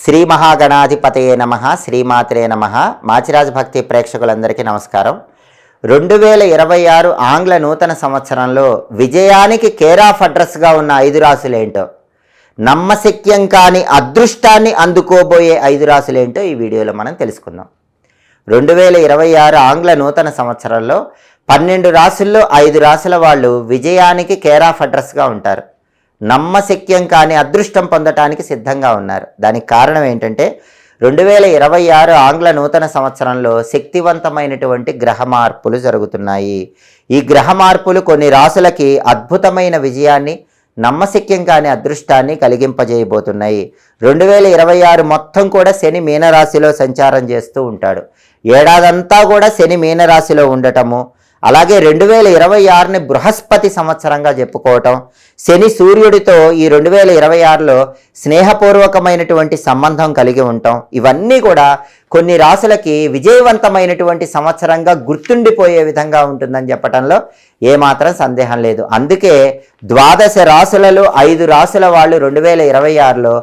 శ్రీ మహాగణాధిపతయే నమః, శ్రీమాత్రే నమః. మాచిరాజ్ భక్తి ప్రేక్షకులందరికీ నమస్కారం. 2026 ఆంగ్ల నూతన సంవత్సరంలో విజయానికి కేర్ ఆఫ్ అడ్రస్గా ఉన్న 5 రాశులేంటో, నమ్మశక్యం కాని అదృష్టాన్ని అందుకోబోయే 5 రాశులేంటో ఈ వీడియోలో మనం తెలుసుకుందాం. 2026 ఆంగ్ల నూతన సంవత్సరంలో 12 రాశుల్లో 5 రాశుల వాళ్ళు విజయానికి కేర్ ఆఫ్ అడ్రస్గా ఉంటారు. నమ్మశక్యం కాని అదృష్టం పొందటానికి సిద్ధంగా ఉన్నారు. దానికి కారణం ఏంటంటే 2026 ఆంగ్ల నూతన సంవత్సరంలో శక్తివంతమైనటువంటి గ్రహ మార్పులు జరుగుతున్నాయి. ఈ గ్రహ మార్పులు కొన్ని రాశులకి అద్భుతమైన విజయాన్ని, నమ్మశక్యం కాని అదృష్టాన్ని కలిగింపజేయబోతున్నాయి. 2026 మొత్తం కూడా శని మీనరాశిలో సంచారం చేస్తూ ఉంటాడు. ఏడాదంతా కూడా శని మీనరాశిలో ఉండటము, అలాగే 2026ని బృహస్పతి సంవత్సరంగా చెప్పుకోవటం, శని సూర్యుడితో ఈ 2026లో స్నేహపూర్వకమైనటువంటి సంబంధం కలిగి ఉండటం, ఇవన్నీ కూడా కొన్ని రాశులకి విజయవంతమైనటువంటి సంవత్సరంగా గుర్తుండిపోయే విధంగా ఉంటుందని చెప్పడంలో ఏమాత్రం సందేహం లేదు. అందుకే 12 రాశులలో 5 రాశుల వాళ్ళు 2026లో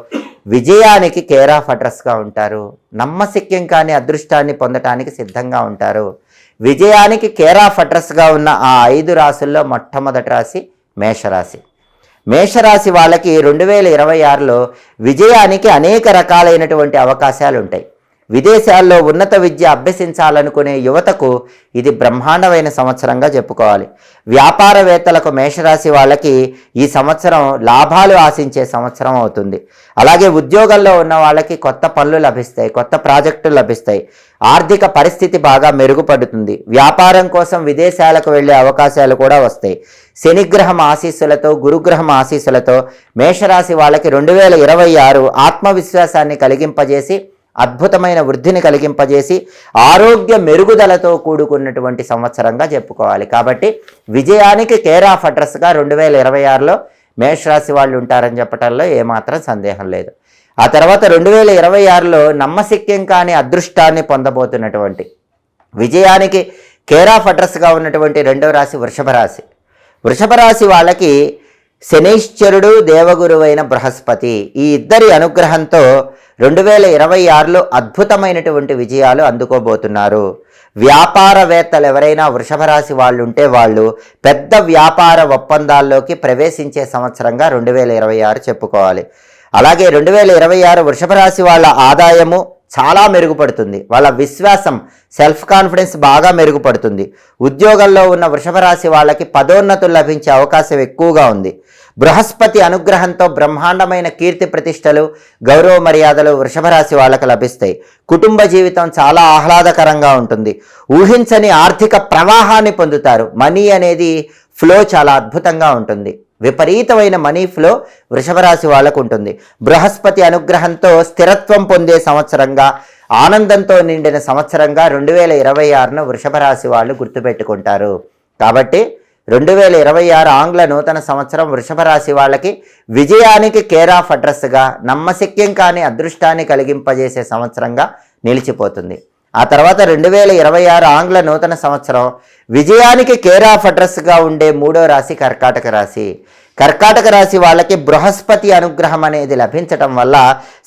విజయానికి కేర్ ఆఫ్ అడ్రస్గా ఉంటారు. నమ్మశక్యం కాని అదృష్టాన్ని పొందటానికి సిద్ధంగా ఉంటారు. విజయానికి కేర్ ఆఫ్ అడ్రస్గా ఉన్న ఆ 5 రాశుల్లో మొట్టమొదటి రాశి మేషరాశి. మేషరాశి వాళ్ళకి 2026లో విజయానికి అనేక రకాలైనటువంటి అవకాశాలు ఉంటాయి. విదేశాల్లో ఉన్నత విద్య అభ్యసించాలనుకునే యువతకు ఇది బ్రహ్మాండమైన సంవత్సరంగా చెప్పుకోవాలి. వ్యాపారవేత్తలకు, మేషరాశి వాళ్ళకి ఈ సంవత్సరం లాభాలు ఆశించే సంవత్సరం అవుతుంది. అలాగే ఉద్యోగంలో ఉన్న వాళ్ళకి కొత్త పనులు లభిస్తాయి, కొత్త ప్రాజెక్టులు లభిస్తాయి, ఆర్థిక పరిస్థితి బాగా మెరుగుపడుతుంది. వ్యాపారం కోసం విదేశాలకు వెళ్ళే అవకాశాలు కూడా వస్తాయి. శనిగ్రహం ఆశీస్సులతో, గురుగ్రహం ఆశీస్సులతో మేషరాశి వాళ్ళకి 2026 ఆత్మవిశ్వాసాన్ని కలిగింపజేసి, అద్భుతమైన వృద్ధిని కలిగింపజేసి, ఆరోగ్య మెరుగుదలతో కూడుకున్నటువంటి సంవత్సరంగా చెప్పుకోవాలి. కాబట్టి విజయానికి కేర్ ఆఫ్ అడ్రస్గా 2026లో మేషరాశి వాళ్ళు ఉంటారని చెప్పటంలో ఏమాత్రం సందేహం లేదు. ఆ తర్వాత 2026లో నమ్మశక్యం కాని అదృష్టాన్ని పొందబోతున్నటువంటి, విజయానికి కేర్ ఆఫ్ అడ్రస్గా ఉన్నటువంటి 2వ రాశి వృషభ రాశి. వృషభ రాశి వాళ్ళకి శనైశ్చరుడు, దేవగురువైన బృహస్పతి, ఈ ఇద్దరి అనుగ్రహంతో 2026లో అద్భుతమైనటువంటి విజయాలు అందుకోబోతున్నారు. వ్యాపారవేత్తలు ఎవరైనా వృషభ రాశి వాళ్ళు ఉంటే వాళ్ళు పెద్ద వ్యాపార ఒప్పందాల్లోకి ప్రవేశించే సంవత్సరంగా 2026 చెప్పుకోవాలి. అలాగే 2026 వృషభ రాశి వాళ్ళ ఆదాయము చాలా మెరుగుపడుతుంది. వాళ్ళ విశ్వాసం, సెల్ఫ్ కాన్ఫిడెన్స్ బాగా మెరుగుపడుతుంది. ఉద్యోగంలో ఉన్న వృషభ రాశి వాళ్ళకి పదోన్నతులు లభించే అవకాశం ఎక్కువగా ఉంది. బృహస్పతి అనుగ్రహంతో బ్రహ్మాండమైన కీర్తి ప్రతిష్టలు, గౌరవ మర్యాదలు వృషభ రాశి వాళ్ళకి లభిస్తాయి. కుటుంబ జీవితం చాలా ఆహ్లాదకరంగా ఉంటుంది. ఊహించని ఆర్థిక ప్రవాహాన్ని పొందుతారు. మనీ అనేది ఫ్లో చాలా అద్భుతంగా ఉంటుంది. విపరీతమైన మనీ ఫ్లో వృషభ రాశి వాళ్ళకు ఉంటుంది. బృహస్పతి అనుగ్రహంతో స్థిరత్వం పొందే సంవత్సరంగా, ఆనందంతో నిండిన సంవత్సరంగా 2026ను వృషభ రాశి వాళ్ళు గుర్తుపెట్టుకుంటారు. కాబట్టి 2026 ఆంగ్ల నూతన సంవత్సరం వృషభ రాశి వాళ్ళకి విజయానికి కేర్ ఆఫ్ అడ్రస్గా, నమ్మశక్యం కాని అదృష్టాన్ని కలిగింపజేసే సంవత్సరంగా నిలిచిపోతుంది. ఆ తర్వాత 2026 ఆంగ్ల నూతన సంవత్సరం విజయానికి కేర్ ఆఫ్ అడ్రస్గా ఉండే 3వ రాశి కర్కాటక రాశి. కర్కాటక రాశి వాళ్ళకి బృహస్పతి అనుగ్రహం అనేది లభించటం వల్ల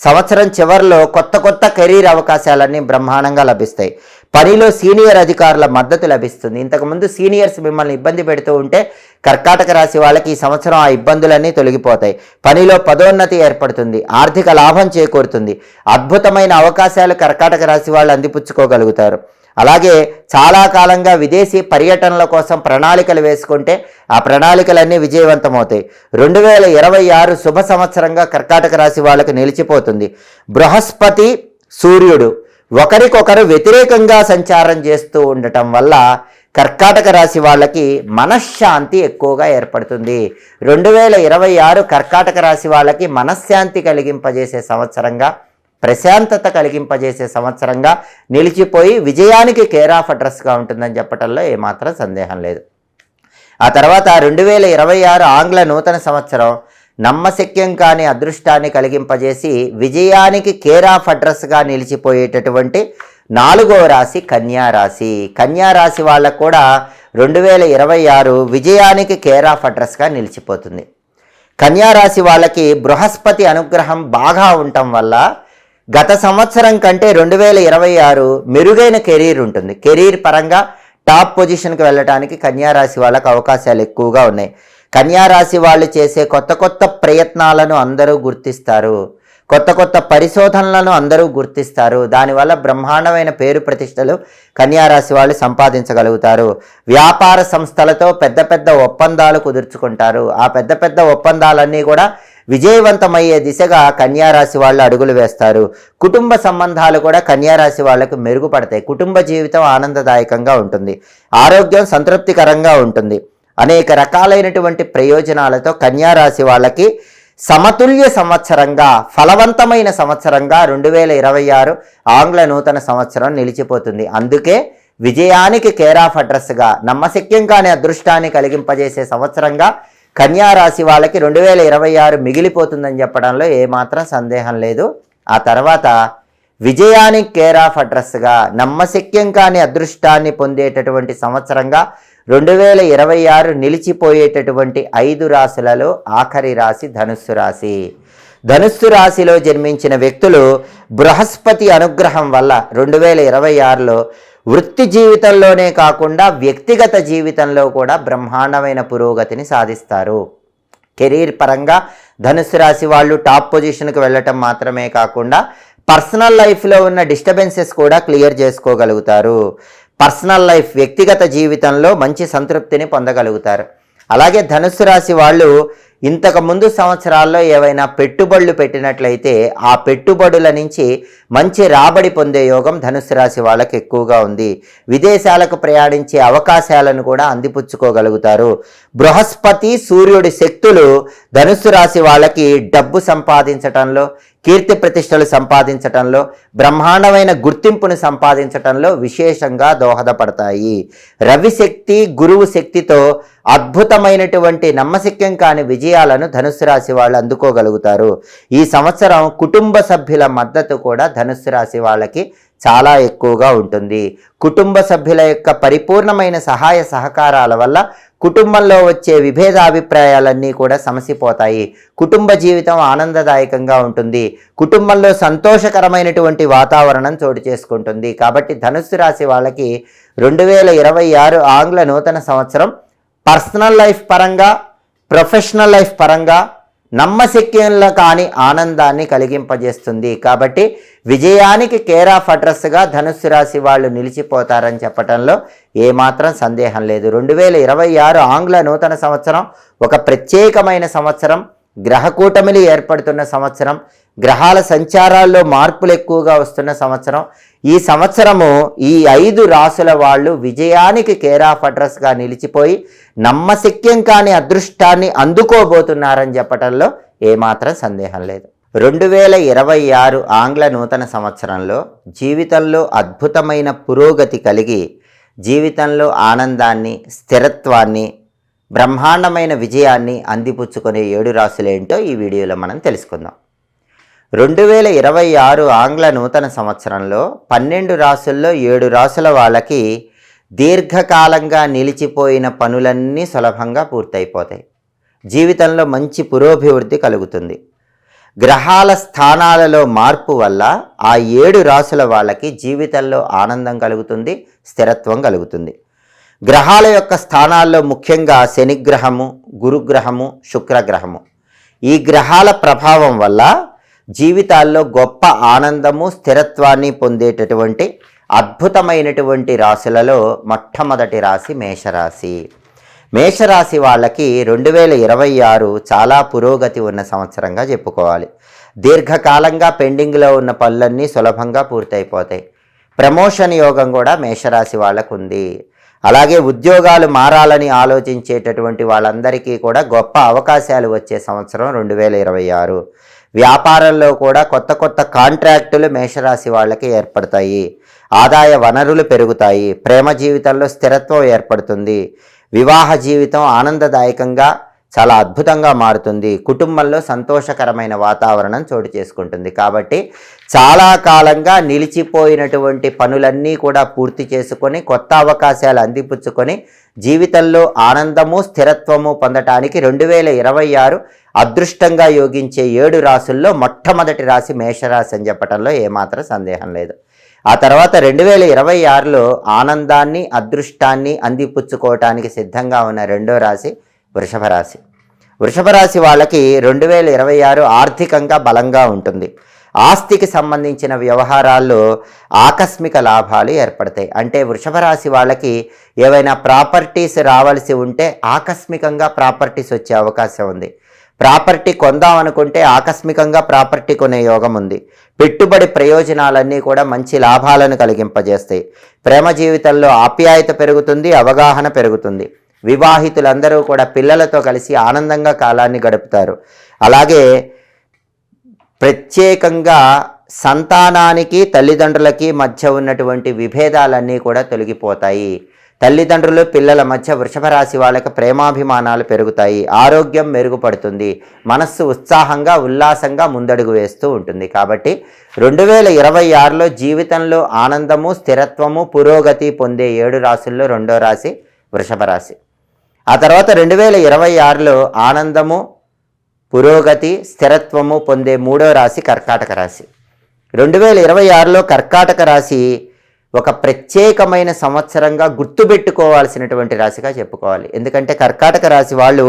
సంవత్సరం చివరిలో కొత్త కెరీర్ అవకాశాలన్నీ బ్రహ్మాండంగా లభిస్తాయి. పనిలో సీనియర్ అధికారుల మద్దతు లభిస్తుంది. ఇంతకుముందు సీనియర్స్ మిమ్మల్ని ఇబ్బంది పెడుతూ ఉంటే కర్కాటక రాశి వాళ్ళకి ఈ సంవత్సరం ఆ ఇబ్బందులన్నీ తొలగిపోతాయి. పనిలో పదోన్నతి ఏర్పడుతుంది, ఆర్థిక లాభం చేకూరుతుంది. అద్భుతమైన అవకాశాలు కర్కాటక రాశి వాళ్ళు అందిపుచ్చుకోగలుగుతారు. అలాగే చాలా కాలంగా విదేశీ పర్యటనల కోసం ప్రణాళికలు వేసుకుంటే ఆ ప్రణాళికలన్నీ విజయవంతమవుతాయి. 2026 శుభ సంవత్సరంగా కర్కాటక రాశి వాళ్ళకి నిలిచిపోతుంది. బృహస్పతి, సూర్యుడు ఒకరికొకరు వ్యతిరేకంగా సంచారం చేస్తూ ఉండటం వల్ల కర్కాటక రాశి వాళ్ళకి మనశ్శాంతి ఎక్కువగా ఏర్పడుతుంది. 2026 కర్కాటక రాశి వాళ్ళకి మనశ్శాంతి కలిగింపజేసే సంవత్సరంగా, ప్రశాంతత కలిగింపజేసే సంవత్సరంగా నిలిచిపోయి విజయానికి కేర్ ఆఫ్ అడ్రస్గా ఉంటుందని చెప్పడంలో ఏమాత్రం సందేహం లేదు. ఆ తర్వాత 2026 ఆంగ్ల నూతన సంవత్సరం నమ్మశక్యం కాని అదృష్టాన్ని కలిగింపజేసి విజయానికి కేర్ ఆఫ్ అడ్రస్గా నిలిచిపోయేటటువంటి 4వ రాశి కన్యారాశి. కన్యారాశి వాళ్ళకు కూడా 2026 విజయానికి కేర్ ఆఫ్ అడ్రస్గా నిలిచిపోతుంది. కన్యారాశి వాళ్ళకి బృహస్పతి అనుగ్రహం బాగా ఉండటం వల్ల గత సంవత్సరం కంటే 2026 మెరుగైన కెరీర్ ఉంటుంది. కెరీర్ పరంగా టాప్ పొజిషన్కి వెళ్ళడానికి కన్యారాశి వాళ్ళకు అవకాశాలు ఎక్కువగా ఉన్నాయి. కన్యారాశి వాళ్ళు చేసే కొత్త కొత్త ప్రయత్నాలను అందరూ గుర్తిస్తారు. కొత్త కొత్త పరిశోధనలను అందరూ గుర్తిస్తారు. దానివల్ల బ్రహ్మాండమైన పేరు ప్రతిష్టలు కన్యారాశి వాళ్ళు సంపాదించగలుగుతారు. వ్యాపార సంస్థలతో పెద్ద పెద్ద ఒప్పందాలు కుదుర్చుకుంటారు. ఆ పెద్ద పెద్ద ఒప్పందాలన్నీ కూడా విజయవంతమయ్యే దిశగా కన్యారాశి వాళ్ళు అడుగులు వేస్తారు. కుటుంబ సంబంధాలు కూడా కన్యారాశి వాళ్లకు మెరుగుపడతాయి. కుటుంబ జీవితం ఆనందదాయకంగా ఉంటుంది. ఆరోగ్యం సంతృప్తికరంగా ఉంటుంది. అనేక రకాలైనటువంటి ప్రయోజనాలతో కన్యారాశి వాళ్ళకి సమతుల్య సంవత్సరంగా, ఫలవంతమైన సంవత్సరంగా 2026 ఆంగ్ల నూతన సంవత్సరం నిలిచిపోతుంది. అందుకే విజయానికి కేర్ ఆఫ్ అడ్రస్గా, నమ్మశక్యం కాని అదృష్టాన్ని కలిగింపజేసే సంవత్సరంగా కన్యారాశి వాళ్ళకి 2026 మిగిలిపోతుందని చెప్పడంలో ఏమాత్రం సందేహం లేదు. ఆ తర్వాత విజయానికి కేర్ ఆఫ్ అడ్రస్గా, నమ్మశక్యం కాని అదృష్టాన్ని పొందేటటువంటి సంవత్సరంగా 2026 నిలిచిపోయేటటువంటి 5 రాశులలో ఆఖరి రాశి ధనుస్సు రాశి. ధనుస్సు రాశిలో జన్మించిన వ్యక్తులు బృహస్పతి అనుగ్రహం వల్ల 2026లో వృత్తి జీవితంలోనే కాకుండా వ్యక్తిగత జీవితంలో కూడా బ్రహ్మాండమైన పురోగతిని సాధిస్తారు. కెరీర్ పరంగా ధనుస్సు రాశి వాళ్ళు టాప్ పొజిషన్కి వెళ్ళటం మాత్రమే కాకుండా పర్సనల్ లైఫ్లో ఉన్న డిస్టర్బెన్సెస్ కూడా క్లియర్ చేసుకోగలుగుతారు. పర్సనల్ లైఫ్, వ్యక్తిగత జీవితంలో మంచి సంతృప్తిని పొందగలుగుతారు. అలాగే ధనుస్సు రాశి వాళ్ళు ఇంతకు ముందు సంవత్సరాల్లో ఏవైనా పెట్టుబడులు పెట్టినట్లయితే ఆ పెట్టుబడుల నుంచి మంచి రాబడి పొందే యోగం ధనుస్సు రాశి వాళ్ళకి ఎక్కువగా ఉంది. విదేశాలకు ప్రయాణించే అవకాశాలను కూడా అందిపుచ్చుకోగలుగుతారు. బృహస్పతి సూర్యుడి శక్తులు ధనుస్సు రాశి వాళ్ళకి డబ్బు సంపాదించటంలో, కీర్తి ప్రతిష్టలు సంపాదించటంలో, బ్రహ్మాండమైన గుర్తింపును సంపాదించటంలో విశేషంగా దోహదపడతాయి. రవి శక్తి, గురువు శక్తితో అద్భుతమైనటువంటి నమ్మశక్యం కాని విజయాలను ధనుస్సు రాశి వాళ్ళు అందుకోగలుగుతారు. ఈ సంవత్సరం కుటుంబ సభ్యుల మద్దతు కూడా ధనుస్సు రాశి వాళ్ళకి చాలా ఎక్కువగా ఉంటుంది. కుటుంబ సభ్యుల యొక్క పరిపూర్ణమైన సహాయ సహకారాల వల్ల కుటుంబంలో వచ్చే విభేదాభిప్రాయాలన్నీ కూడా సమసిపోతాయి. కుటుంబ జీవితం ఆనందదాయకంగా ఉంటుంది. కుటుంబంలో సంతోషకరమైనటువంటి వాతావరణం చోటు చేసుకుంటుంది. కాబట్టి ధనుస్సు రాశి వాళ్ళకి 2026 ఆంగ్ల నూతన సంవత్సరం పర్సనల్ లైఫ్ పరంగా, ప్రొఫెషనల్ లైఫ్ పరంగా నమ్మశక్యంలో కాని ఆనందాన్ని కలిగింపజేస్తుంది. కాబట్టి విజయానికి కేర్ ఆఫ్ అడ్రస్గా ధనుస్సు రాశి వాళ్ళు నిలిచిపోతారని చెప్పడంలో ఏమాత్రం సందేహం లేదు. 2026 ఆంగ్ల నూతన సంవత్సరం ఒక ప్రత్యేకమైన సంవత్సరం. గ్రహకూటమిలు ఏర్పడుతున్న సంవత్సరం. గ్రహాల సంచారాల్లో మార్పులు ఎక్కువగా వస్తున్న సంవత్సరం. ఈ సంవత్సరము ఈ 5 రాసుల వాళ్ళు విజయానికి కేర్ ఆఫ్ అడ్రస్గా నిలిచిపోయి నమ్మశక్యం కాని అదృష్టాన్ని అందుకోబోతున్నారని చెప్పటంలో ఏమాత్రం సందేహం లేదు. 2026 ఆంగ్ల నూతన సంవత్సరంలో జీవితంలో అద్భుతమైన పురోగతి కలిగి జీవితంలో ఆనందాన్ని, స్థిరత్వాన్ని, బ్రహ్మాండమైన విజయాన్ని అందిపుచ్చుకునే 7 రాశులేంటో ఈ వీడియోలో మనం తెలుసుకుందాం. 2026 ఆంగ్ల నూతన సంవత్సరంలో 12 రాశుల్లో 7 రాశుల వాళ్ళకి దీర్ఘకాలంగా నిలిచిపోయిన పనులన్నీ సులభంగా పూర్తయిపోతాయి. జీవితంలో మంచి పురోభివృద్ధి కలుగుతుంది. గ్రహాల స్థానాలలో మార్పు వల్ల ఆ 7 రాశుల వాళ్ళకి జీవితంలో ఆనందం కలుగుతుంది, స్థిరత్వం కలుగుతుంది. గ్రహాల యొక్క స్థానాల్లో ముఖ్యంగా శనిగ్రహము, గురుగ్రహము, శుక్రగ్రహము, ఈ గ్రహాల ప్రభావం వల్ల జీవితాల్లో గొప్ప ఆనందము, స్థిరత్వాన్ని పొందేటటువంటి అద్భుతమైనటువంటి రాశులలో మొట్టమొదటి రాశి మేషరాశి. మేషరాశి వాళ్ళకి 2026 చాలా పురోగతి ఉన్న సంవత్సరంగా చెప్పుకోవాలి. దీర్ఘకాలంగా పెండింగ్లో ఉన్న పనులన్నీ సులభంగా పూర్తయిపోతాయి. ప్రమోషన్ యోగం కూడా మేషరాశి వాళ్ళకు ఉంది. అలాగే ఉద్యోగాలు మారాలని ఆలోచించేటటువంటి వాళ్ళందరికీ కూడా గొప్ప అవకాశాలు వచ్చే సంవత్సరం 2026. వ్యాపారంలో కూడా కొత్త కొత్త కాంట్రాక్టులు మేషరాశి వాళ్ళకి ఏర్పడతాయి. ఆదాయ వనరులు పెరుగుతాయి. ప్రేమ జీవితంలో స్థిరత్వం ఏర్పడుతుంది. వివాహ జీవితం ఆనందదాయకంగా చాలా అద్భుతంగా మారుతుంది. కుటుంబంలో సంతోషకరమైన వాతావరణం చోటు చేసుకుంటుంది. కాబట్టి చాలా కాలంగా నిలిచిపోయినటువంటి పనులన్నీ కూడా పూర్తి చేసుకొని కొత్త అవకాశాలు అందిపుచ్చుకొని జీవితంలో ఆనందము స్థిరత్వము పొందటానికి 2026 అదృష్టంగా యోగించే 7 రాసుల్లో మొట్టమొదటి రాశి మేషరాశి అని చెప్పడంలో ఏమాత్రం సందేహం లేదు. ఆ తర్వాత 2026లో ఆనందాన్ని అదృష్టాన్ని అందిపుచ్చుకోవటానికి సిద్ధంగా ఉన్న రెండో రాశి వృషభ రాశి. వృషభ రాశి వాళ్ళకి 2026 ఆర్థికంగా బలంగా ఉంటుంది. ఆస్తికి సంబంధించిన వ్యవహారాల్లో ఆకస్మిక లాభాలు ఏర్పడతాయి. అంటే వృషభ రాశి వాళ్ళకి ఏవైనా ప్రాపర్టీస్ రావాల్సి ఉంటే ఆకస్మికంగా ప్రాపర్టీస్ వచ్చే అవకాశం ఉంది. ప్రాపర్టీ కొందాం అనుకుంటే ఆకస్మికంగా ప్రాపర్టీ కొనే యోగం ఉంది. పెట్టుబడి ప్రయోజనాలన్నీ కూడా మంచి లాభాలను కలిగింపజేస్తాయి. ప్రేమ జీవితంలో ఆప్యాయత పెరుగుతుంది, అవగాహన పెరుగుతుంది. వివాహితులందరూ కూడా పిల్లలతో కలిసి ఆనందంగా కాలాన్ని గడుపుతారు. అలాగే ప్రత్యేకంగా సంతానానికి తల్లిదండ్రులకి మధ్య ఉన్నటువంటి విభేదాలన్నీ కూడా తొలగిపోతాయి. తల్లిదండ్రులు పిల్లల మధ్య వృషభ రాశి వాళ్ళకి ప్రేమాభిమానాలు పెరుగుతాయి. ఆరోగ్యం మెరుగుపడుతుంది. మనస్సు ఉత్సాహంగా ఉల్లాసంగా ముందడుగు వేస్తూ ఉంటుంది. కాబట్టి 2026లో జీవితంలో ఆనందము స్థిరత్వము పురోగతి పొందే 7 రాశుల్లో రెండో రాశి వృషభ రాశి. ఆ తర్వాత 2026లో ఆనందము పురోగతి స్థిరత్వము పొందే మూడో రాశి కర్కాటక రాశి. 2026లో కర్కాటక రాశి ఒక ప్రత్యేకమైన సంవత్సరంగా గుర్తుపెట్టుకోవాల్సినటువంటి రాశిగా చెప్పుకోవాలి. ఎందుకంటే కర్కాటక రాశి వాళ్ళు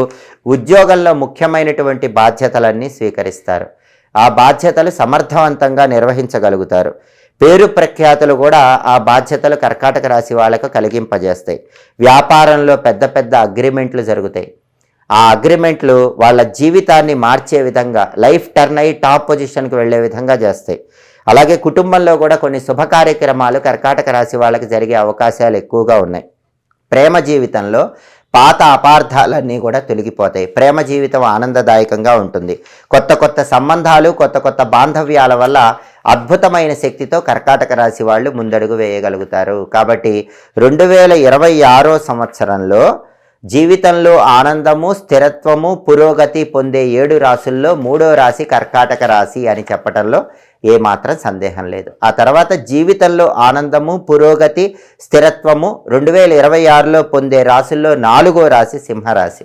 ఉద్యోగంలో ముఖ్యమైనటువంటి బాధ్యతలన్నీ స్వీకరిస్తారు. ఆ బాధ్యతలు సమర్థవంతంగా నిర్వహించగలుగుతారు. పేరు ప్రఖ్యాతులు కూడా ఆ బాధ్యతలు కర్కాటక రాశి వాళ్ళకు కలిగింపజేస్తాయి. వ్యాపారంలో పెద్ద పెద్ద అగ్రిమెంట్లు జరుగుతాయి. ఆ అగ్రిమెంట్లు వాళ్ళ జీవితాన్ని మార్చే విధంగా లైఫ్ టర్న్ అయ్యి టాప్ పొజిషన్కి వెళ్ళే విధంగా చేస్తాయి. అలాగే కుటుంబంలో కూడా కొన్ని శుభ కార్యక్రమాలు కర్కాటక రాశి వాళ్ళకి జరిగే అవకాశాలు ఎక్కువగా ఉన్నాయి. ప్రేమ జీవితంలో పాత అపార్థాలన్నీ కూడా తొలగిపోతాయి. ప్రేమ జీవితం ఆనందదాయకంగా ఉంటుంది. కొత్త కొత్త సంబంధాలు కొత్త కొత్త బాంధవ్యాల వల్ల అద్భుతమైన శక్తితో కర్కాటక రాశి వాళ్ళు ముందడుగు వేయగలుగుతారు. కాబట్టి 2026 సంవత్సరంలో జీవితంలో ఆనందము స్థిరత్వము పురోగతి పొందే 7 రాశుల్లో మూడో రాశి కర్కాటక రాశి అని చెప్పడంలో ఏమాత్రం సందేహం లేదు. ఆ తర్వాత జీవితంలో ఆనందము పురోగతి స్థిరత్వము 2026లో పొందే రాశుల్లో నాలుగో రాశి సింహరాశి.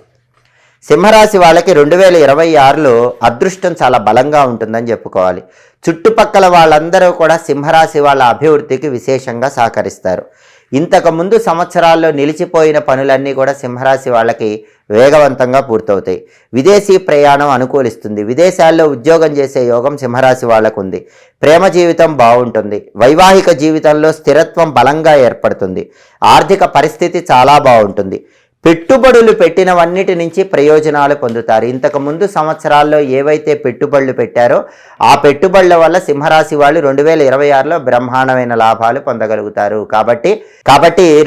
సింహరాశి వాళ్ళకి 2026లో అదృష్టం చాలా బలంగా ఉంటుందని చెప్పుకోవాలి. చుట్టుపక్కల వాళ్ళందరూ కూడా సింహరాశి వాళ్ళ అభివృద్ధికి విశేషంగా సహకరిస్తారు. ఇంతకుముందు సంవత్సరాల్లో నిలిచిపోయిన పనులన్నీ కూడా సింహరాశి వాళ్ళకి వేగవంతంగా పూర్తవుతాయి. విదేశీ ప్రయాణం అనుకూలిస్తుంది. విదేశాల్లో ఉద్యోగం చేసే యోగం సింహరాశి వాళ్ళకు ఉంది. ప్రేమ జీవితం బాగుంటుంది. వైవాహిక జీవితంలో స్థిరత్వం బలంగా ఏర్పడుతుంది. ఆర్థిక పరిస్థితి చాలా బాగుంటుంది. పెట్టుబడులు పెట్టినవన్నిటి నుంచి ప్రయోజనాలు పొందుతారు. ఇంతకుముందు సంవత్సరాల్లో ఏవైతే పెట్టుబడులు పెట్టారో ఆ పెట్టుబడుల వల్ల సింహరాశి వాళ్ళు 2026లో బ్రహ్మాండమైన లాభాలు పొందగలుగుతారు. కాబట్టి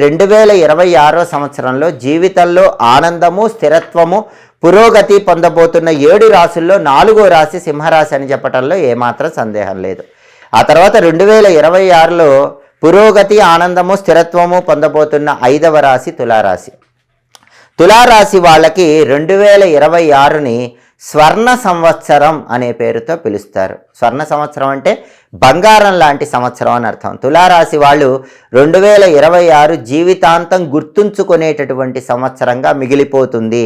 2026 సంవత్సరంలో జీవితంలో ఆనందము స్థిరత్వము పురోగతి పొందబోతున్న 7 రాశుల్లో నాలుగో రాశి సింహరాశి అని చెప్పడంలో ఏమాత్రం సందేహం లేదు. ఆ తర్వాత 2026లో పురోగతి ఆనందము స్థిరత్వము పొందబోతున్న 5వ రాశి తులారాశి. తులారాశి వాళ్ళకి 2026ని స్వర్ణ సంవత్సరం అనే పేరుతో పిలుస్తారు. స్వర్ణ సంవత్సరం అంటే బంగారం లాంటి సంవత్సరం అని అర్థం. తులారాశి వాళ్ళు 2026 జీవితాంతం గుర్తుంచుకునేటటువంటి సంవత్సరంగా మిగిలిపోతుంది.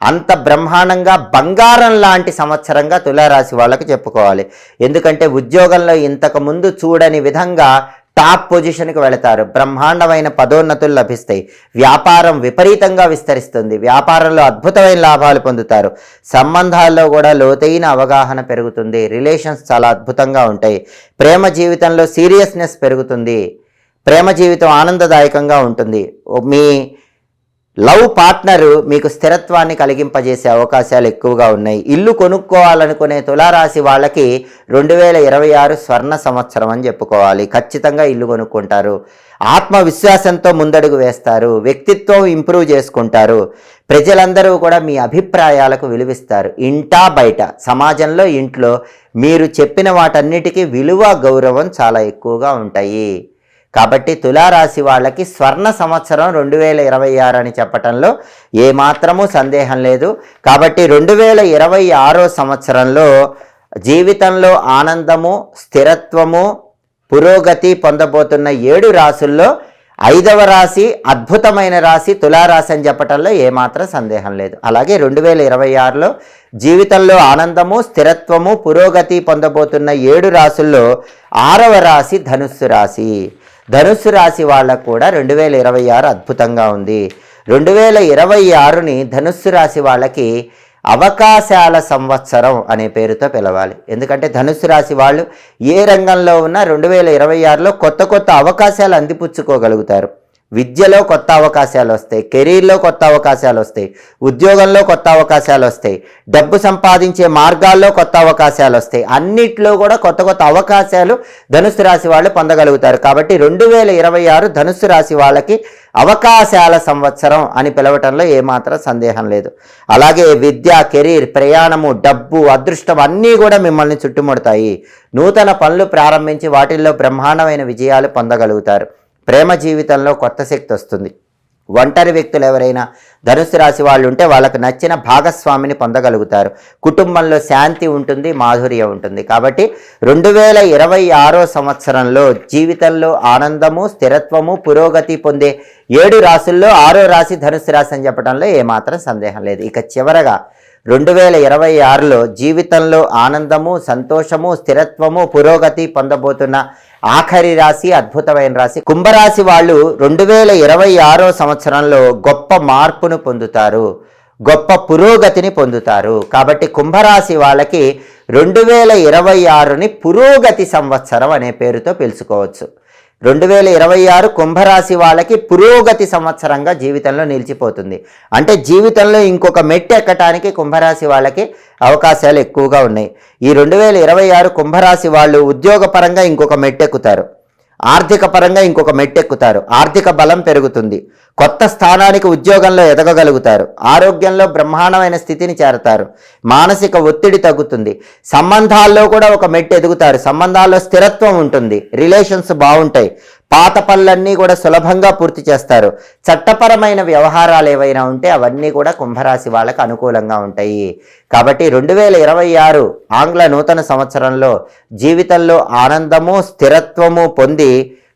అంత బ్రహ్మాండంగా బంగారం లాంటి సంవత్సరంగా తులారాశి వాళ్ళకి చెప్పుకోవాలి. ఎందుకంటే ఉద్యోగంలో ఇంతకుముందు చూడని విధంగా టాప్ పొజిషన్కి వెళతారు. బ్రహ్మాండమైన పదోన్నతులు లభిస్తాయి. వ్యాపారం విపరీతంగా విస్తరిస్తుంది. వ్యాపారంలో అద్భుతమైన లాభాలు పొందుతారు. సంబంధాల్లో కూడా లోతైన అవగాహన పెరుగుతుంది. రిలేషన్స్ చాలా అద్భుతంగా ఉంటాయి. ప్రేమ జీవితంలో సీరియస్నెస్ పెరుగుతుంది. ప్రేమ జీవితం ఆనందదాయకంగా ఉంటుంది. మీ లవ్ పార్ట్నరు మీకు స్థిరత్వాన్ని కలిగింపజేసే అవకాశాలు ఎక్కువగా ఉన్నాయి. ఇల్లు కొనుక్కోవాలనుకునే తులారాశి వాళ్ళకి 2026 స్వర్ణ సంవత్సరం అని చెప్పుకోవాలి. ఖచ్చితంగా ఇల్లు కొనుక్కుంటారు. ఆత్మవిశ్వాసంతో ముందడుగు వేస్తారు. వ్యక్తిత్వం ఇంప్రూవ్ చేసుకుంటారు. ప్రజలందరూ కూడా మీ అభిప్రాయాలకు విలువిస్తారు. ఇంటా బయట సమాజంలో ఇంట్లో మీరు చెప్పిన వాటన్నిటికీ విలువ గౌరవం చాలా ఎక్కువగా ఉంటాయి. కాబట్టి తులారాశి వాళ్ళకి స్వర్ణ సంవత్సరం 2026 అని చెప్పటంలో ఏమాత్రమూ సందేహం లేదు. కాబట్టి 2026 సంవత్సరంలో జీవితంలో ఆనందము, స్థిరత్వము, పురోగతి పొందబోతున్న 7 రాశుల్లో 5వ రాశి అద్భుతమైన రాశి తులారాశి అని చెప్పటంలో ఏమాత్రం సందేహం లేదు. అలాగే 2026లో జీవితంలో ఆనందము, స్థిరత్వము, పురోగతి పొందబోతున్న 7 రాశుల్లో 6వ రాశి ధనుస్సు రాశి. ధనుస్సు రాశి వాళ్ళకు కూడా 2026 అద్భుతంగా ఉంది. 2026ని ధనుస్సు రాశి వాళ్ళకి అవకాశాల సంవత్సరం అనే పేరుతో పిలవాలి. ఎందుకంటే ధనుస్సు రాశి వాళ్ళు ఏ రంగంలో ఉన్నా 2026లో కొత్త కొత్త అవకాశాలు అందిపుచ్చుకోగలుగుతారు. విద్యలో కొత్త అవకాశాలు వస్తాయి, కెరీర్లో కొత్త అవకాశాలు వస్తాయి, ఉద్యోగంలో కొత్త అవకాశాలు వస్తాయి, డబ్బు సంపాదించే మార్గాల్లో కొత్త అవకాశాలు వస్తాయి. అన్నిట్లో కూడా కొత్త కొత్త అవకాశాలు ధనుస్సు రాశి వాళ్ళు పొందగలుగుతారు. కాబట్టి 2026 ధనుస్సు రాశి వాళ్ళకి అవకాశాల సంవత్సరం అని పిలవటంలో ఏమాత్రం సందేహం లేదు. అలాగే విద్య, కెరీర్, ప్రయాణము, డబ్బు, అదృష్టం అన్నీ కూడా మిమ్మల్ని చుట్టుముడతాయి. నూతన పనులు ప్రారంభించి వాటిల్లో బ్రహ్మాండమైన విజయాలు పొందగలుగుతారు. ప్రేమ జీవితంలో కొత్త శక్తి వస్తుంది. ఒంటరి వ్యక్తులు ఎవరైనా ధనుస్సు రాశి వాళ్ళు ఉంటే వాళ్ళకు నచ్చిన భాగస్వామిని పొందగలుగుతారు. కుటుంబంలో శాంతి ఉంటుంది, మాధుర్యం ఉంటుంది. కాబట్టి 2026 సంవత్సరంలో జీవితంలో ఆనందము, స్థిరత్వము, పురోగతి పొందే 7 రాశుల్లో 6వ రాశి ధనుస్సు రాశి అని చెప్పడంలో ఏమాత్రం సందేహం లేదు. ఇక చివరగా 2026లో జీవితంలో ఆనందము, సంతోషము, స్థిరత్వము, పురోగతి పొందబోతున్న ఆఖరి రాశి అద్భుతమైన రాశి కుంభరాశి వాళ్ళు 2026 సంవత్సరంలో గొప్ప మార్పును పొందుతారు, గొప్ప పురోగతిని పొందుతారు. కాబట్టి కుంభరాశి వాళ్ళకి 2026ని పురోగతి సంవత్సరం అనే పేరుతో పిలుచుకోవచ్చు. 2026 కుంభరాశి వాళ్ళకి పురోగతి సంవత్సరంగా జీవితంలో నిలిచిపోతుంది. అంటే జీవితంలో ఇంకొక మెట్టు ఎక్కటానికి కుంభరాశి వాళ్ళకి అవకాశాలు ఎక్కువగా ఉన్నాయి. ఈ 2026 కుంభరాశి వాళ్ళు ఉద్యోగపరంగా ఇంకొక మెట్టు ఎక్కుతారు, ఆర్థిక పరంగా ఇంకొక మెట్టెక్కుతారు, ఆర్థిక బలం పెరుగుతుంది, కొత్త స్థానానికి ఉద్యోగంలో ఎదగగలుగుతారు, ఆరోగ్యంలో బ్రహ్మాండమైన స్థితిని చేరతారు, మానసిక ఒత్తిడి తగ్గుతుంది, సంబంధాల్లో కూడా ఒక మెట్టు ఎదుగుతారు, సంబంధాల్లో స్థిరత్వం ఉంటుంది, రిలేషన్స్ బాగుంటాయి, పాత పనులన్నీ కూడా సులభంగా పూర్తి చేస్తారు, చట్టపరమైన వ్యవహారాలు ఏవైనా ఉంటే అవన్నీ కూడా కుంభరాశి వాళ్ళకు అనుకూలంగా ఉంటాయి. కాబట్టి 2026 ఆంగ్ల నూతన సంవత్సరంలో జీవితంలో ఆనందము, స్థిరత్వము పొంది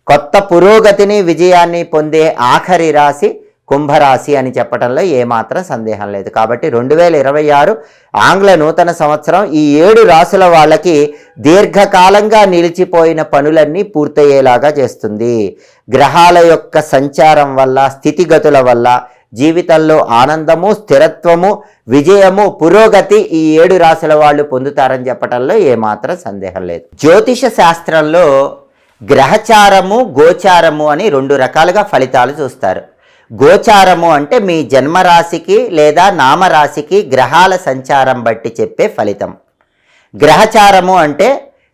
కొత్త పురోగతిని, విజయాన్ని పొందే ఆఖరి రాశి కుంభరాశి అని చెప్పడంలో ఏమాత్రం సందేహం లేదు. కాబట్టి 2026 ఆంగ్ల నూతన సంవత్సరం ఈ 7 రాశుల వాళ్ళకి దీర్ఘకాలంగా నిలిచిపోయిన పనులన్నీ పూర్తయ్యేలాగా చేస్తుంది. గ్రహాల యొక్క సంచారం వల్ల, స్థితిగతుల వల్ల జీవితంలో ఆనందము, స్థిరత్వము, విజయము, పురోగతి ఈ 7 రాశుల వాళ్ళు పొందుతారని చెప్పడంలో ఏమాత్రం సందేహం లేదు. జ్యోతిష శాస్త్రంలో గ్రహచారము, గోచారము అని 2 రకాలుగా ఫలితాలు చూస్తారు. గోచారము అంటే మీ జన్మరాశికి లేదా నామరాశికి గ్రహాల సంచారం బట్టి చెప్పే ఫలితం. గ్రహచారము అంటే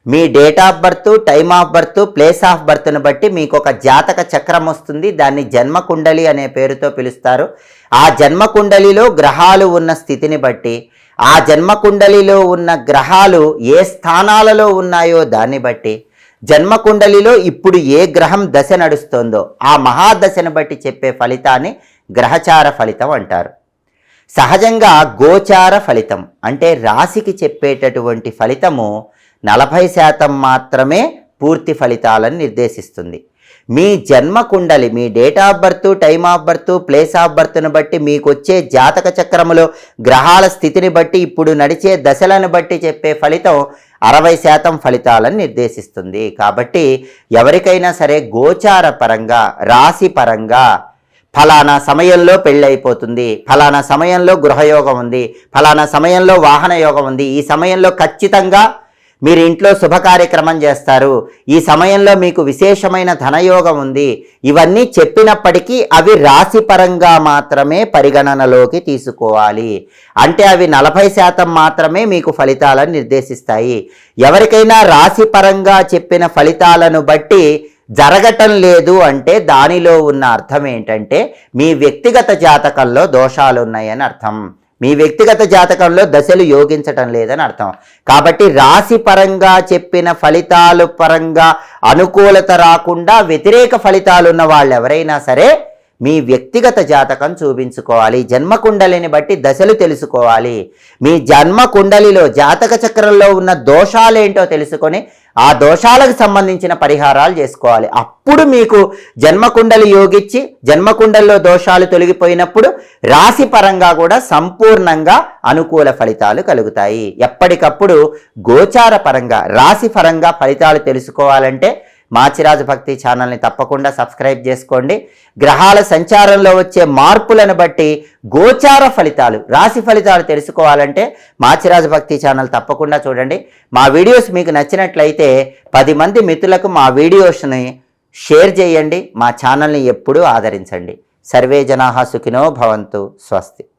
మీ date of birth, time of birth, place of బర్త్ను బట్టి మీకు ఒక జాతక చక్రం వస్తుంది. దాన్ని జన్మకుండలి అనే పేరుతో పిలుస్తారు. ఆ జన్మకుండలిలో గ్రహాలు ఉన్న స్థితిని బట్టి, ఆ జన్మకుండలిలో ఉన్న గ్రహాలు ఏ స్థానాలలో ఉన్నాయో దాన్ని బట్టి, జన్మకుండలిలో ఇప్పుడు ఏ గ్రహం దశ నడుస్తోందో ఆ మహాదశను బట్టి చెప్పే ఫలితాన్ని గ్రహచార ఫలితం అంటారు. సహజంగా గోచార ఫలితం అంటే రాశికి చెప్పేటటువంటి ఫలితము 40% మాత్రమే పూర్తి ఫలితాలను నిర్దేశిస్తుంది. మీ జన్మకుండలి, మీ date of birth, time of birth, place of బర్త్ను బట్టి మీకు వచ్చే జాతక చక్రములో గ్రహాల స్థితిని బట్టి, ఇప్పుడు నడిచే దశలను బట్టి చెప్పే ఫలితం 60% ఫలితాలను నిర్దేశిస్తుంది. కాబట్టి ఎవరికైనా సరే గోచార పరంగా, రాశి పరంగా ఫలానా సమయంలో పెళ్ళైపోతుంది, ఫలానా సమయంలో గృహయోగం ఉంది, ఫలానా సమయంలో వాహన యోగం ఉంది, ఈ సమయంలో ఖచ్చితంగా మీరు ఇంట్లో శుభకార్యక్రమం చేస్తారు, ఈ సమయంలో మీకు విశేషమైన ధనయోగం ఉంది, ఇవన్నీ చెప్పినప్పటికీ అవి రాశిపరంగా మాత్రమే పరిగణనలోకి తీసుకోవాలి. అంటే అవి 40% మాత్రమే మీకు ఫలితాలను నిర్దేశిస్తాయి. ఎవరికైనా రాశిపరంగా చెప్పిన ఫలితాలను బట్టి జరగటం లేదు అంటే దానిలో ఉన్న అర్థం ఏంటంటే మీ వ్యక్తిగత జాతకంలో దోషాలు ఉన్నాయని అర్థం. మీ వ్యక్తిగత జాతకంలో దశలు యోగించటం లేదని అర్థం. కాబట్టి రాశి పరంగా చెప్పిన ఫలితాలు పరంగా అనుకూలత రాకుండా వ్యతిరేక ఫలితాలు ఉన్న వాళ్ళు ఎవరైనా సరే మీ వ్యక్తిగత జాతకం చూపించుకోవాలి. జన్మకుండలిని బట్టి దశలు తెలుసుకోవాలి. మీ జన్మకుండలిలో జాతక చక్రంలో ఉన్న దోషాలేంటో తెలుసుకొని ఆ దోషాలకు సంబంధించిన పరిహారాలు చేసుకోవాలి. అప్పుడు మీకు జన్మకుండలి యోగిచ్చి జన్మకుండలిలో దోషాలు తొలగిపోయినప్పుడు రాశి పరంగా కూడా సంపూర్ణంగా అనుకూల ఫలితాలు కలుగుతాయి. ఎప్పటికప్పుడు గోచార పరంగా రాశి పరంగా ఫలితాలు తెలుసుకోవాలంటే మాచిరాజు భక్తి ఛానల్ని తప్పకుండా సబ్స్క్రైబ్ చేసుకోండి. గ్రహాల సంచారంలో వచ్చే మార్పులను బట్టి గోచార ఫలితాలు రాశి ఫలితాలు తెలుసుకోవాలంటే మాచిరాజు భక్తి ఛానల్ తప్పకుండా చూడండి. మా వీడియోస్ మీకు నచ్చినట్లయితే 10 మంది మిత్రులకు మా వీడియోస్ని షేర్ చేయండి. మా ఛానల్ని ఎప్పుడూ ఆదరించండి. సర్వే జనాః సుఖినో భవంతు. స్వస్తి.